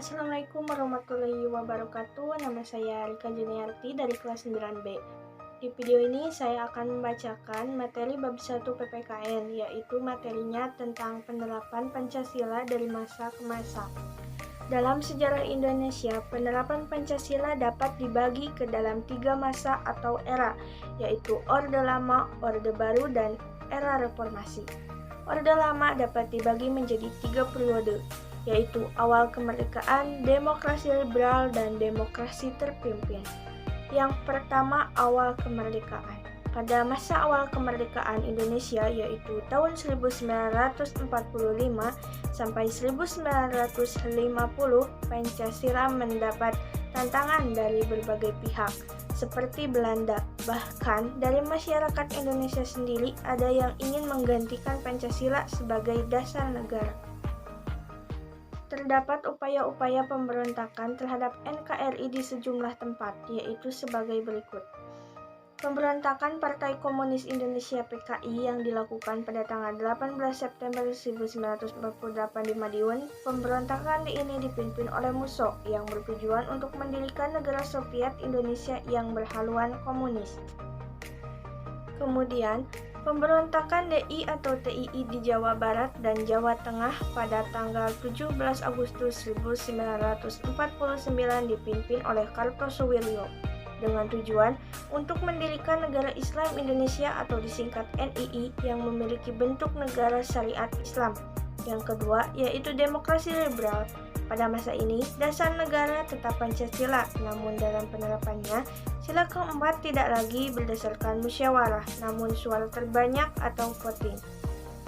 Assalamualaikum warahmatullahi wabarakatuh. Nama saya Rika Juniarti dari kelas 9B. Di video ini saya akan membacakan materi bab 1 PPKN, yaitu materinya tentang penerapan Pancasila dari masa ke masa. Dalam sejarah Indonesia, penerapan Pancasila dapat dibagi ke dalam 3 masa atau era, yaitu Orde Lama, Orde Baru, dan era Reformasi. Orde Lama dapat dibagi menjadi 3 periode, yaitu awal kemerdekaan, demokrasi liberal, dan demokrasi terpimpin. Yang pertama, awal kemerdekaan. Pada masa awal kemerdekaan Indonesia, yaitu tahun 1945 sampai 1950, Pancasila mendapat tantangan dari berbagai pihak, seperti Belanda. Bahkan dari masyarakat Indonesia sendiri ada yang ingin menggantikan Pancasila sebagai dasar negara. Terdapat upaya-upaya pemberontakan terhadap NKRI di sejumlah tempat, yaitu sebagai berikut. Pemberontakan Partai Komunis Indonesia (PKI) yang dilakukan pada tanggal 18 September 1948 di Madiun. Pemberontakan ini dipimpin oleh Musso yang bertujuan untuk mendirikan negara Soviet Indonesia yang berhaluan komunis. Kemudian, pemberontakan DI atau TII di Jawa Barat dan Jawa Tengah pada tanggal 17 Agustus 1949 dipimpin oleh Kartosuwiryo dengan tujuan untuk mendirikan negara Islam Indonesia atau disingkat NII yang memiliki bentuk negara syariat Islam. Yang kedua yaitu demokrasi liberal. Pada masa ini, dasar negara tetap Pancasila, namun dalam penerapannya, sila keempat tidak lagi berdasarkan musyawarah, namun suara terbanyak atau voting.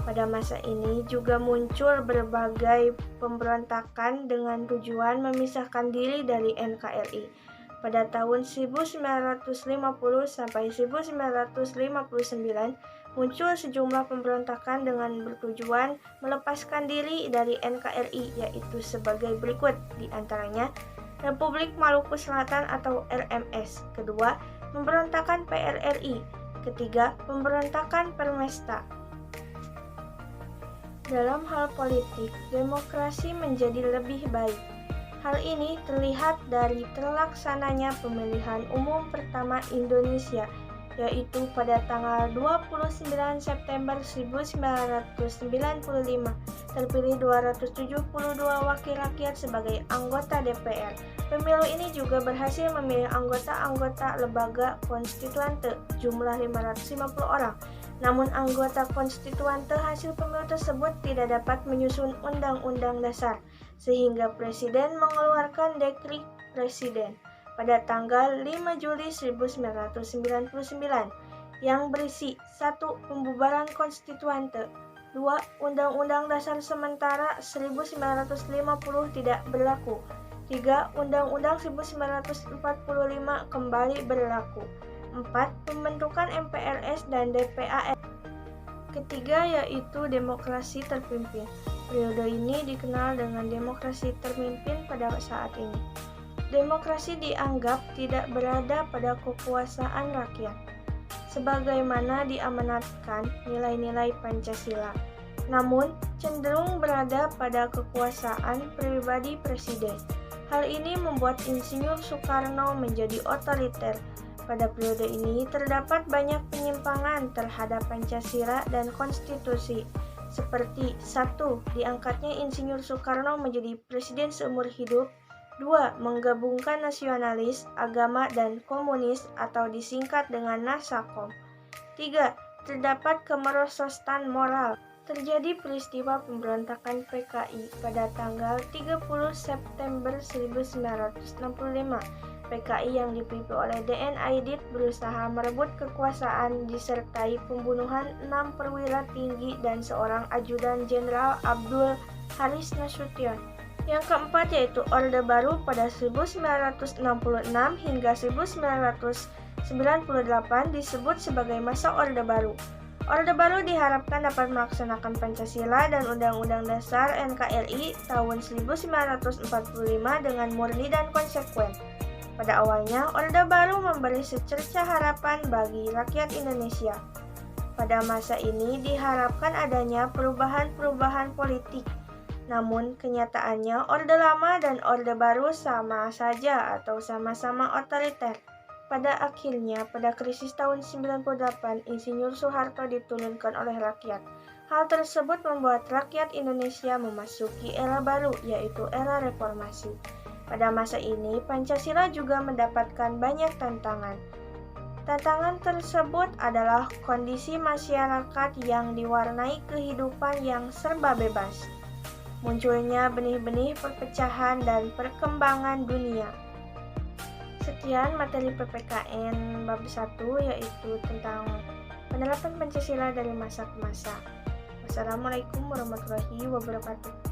Pada masa ini juga muncul berbagai pemberontakan dengan tujuan memisahkan diri dari NKRI. Pada tahun 1950 sampai 1959, muncul sejumlah pemberontakan dengan bertujuan melepaskan diri dari NKRI, yaitu sebagai berikut, di antaranya Republik Maluku Selatan atau RMS. Kedua, pemberontakan PRRI. Ketiga, pemberontakan Permesta. Dalam hal politik, demokrasi menjadi lebih baik. Hal ini terlihat dari terlaksananya pemilihan umum pertama Indonesia, yaitu pada tanggal 29 September 1995, terpilih 272 wakil rakyat sebagai anggota DPR. Pemilu ini juga berhasil memilih anggota-anggota lembaga konstituante, jumlah 550 orang. Namun anggota konstituante hasil pemilu tersebut tidak dapat menyusun undang-undang dasar, sehingga Presiden mengeluarkan dekret Presiden pada tanggal 5 Juli 1999 yang berisi 1. Pembubaran konstituante, 2. Undang-undang dasar sementara 1950 tidak berlaku, 3. Undang-undang 1945 kembali berlaku, 4. Pembentukan MPRS dan DPAS. Ketiga yaitu demokrasi terpimpin. Periode ini dikenal dengan demokrasi terpimpin pada saat ini. Demokrasi dianggap tidak berada pada kekuasaan rakyat, sebagaimana diamanatkan nilai-nilai Pancasila, namun cenderung berada pada kekuasaan pribadi presiden. Hal ini membuat Insinyur Soekarno menjadi otoriter. Pada periode ini terdapat banyak penyimpangan terhadap Pancasila dan konstitusi, seperti 1. Diangkatnya Insinyur Soekarno menjadi presiden seumur hidup, 2. Menggabungkan nasionalis, agama, dan komunis atau disingkat dengan Nasakom. 3. Terdapat kemerosotan moral. Terjadi peristiwa pemberontakan PKI pada tanggal 30 September 1965. PKI yang dipimpin oleh DN Aidit berusaha merebut kekuasaan disertai pembunuhan 6 perwira tinggi dan seorang ajudan Jenderal Abdul Haris Nasution. Yang keempat yaitu Orde Baru pada 1966 hingga 1998 disebut sebagai masa Orde Baru. Orde Baru diharapkan dapat melaksanakan Pancasila dan Undang-Undang Dasar NKRI tahun 1945 dengan murni dan konsekuen. Pada awalnya, Orde Baru memberi secerca harapan bagi rakyat Indonesia. Pada masa ini diharapkan adanya perubahan-perubahan politik Namun, kenyataannya Orde Lama dan Orde Baru sama saja atau sama-sama otoriter. Pada akhirnya, pada krisis tahun 98, Insinyur Soeharto diturunkan oleh rakyat. Hal tersebut membuat rakyat Indonesia memasuki era baru, yaitu era reformasi. Pada masa ini, Pancasila juga mendapatkan banyak tantangan. Tantangan tersebut adalah kondisi masyarakat yang diwarnai kehidupan yang serba bebas, munculnya benih-benih perpecahan dan perkembangan dunia. Sekian materi PPKN bab 1 yaitu tentang penerapan Pancasila dari masa ke masa. Wassalamualaikum warahmatullahi wabarakatuh.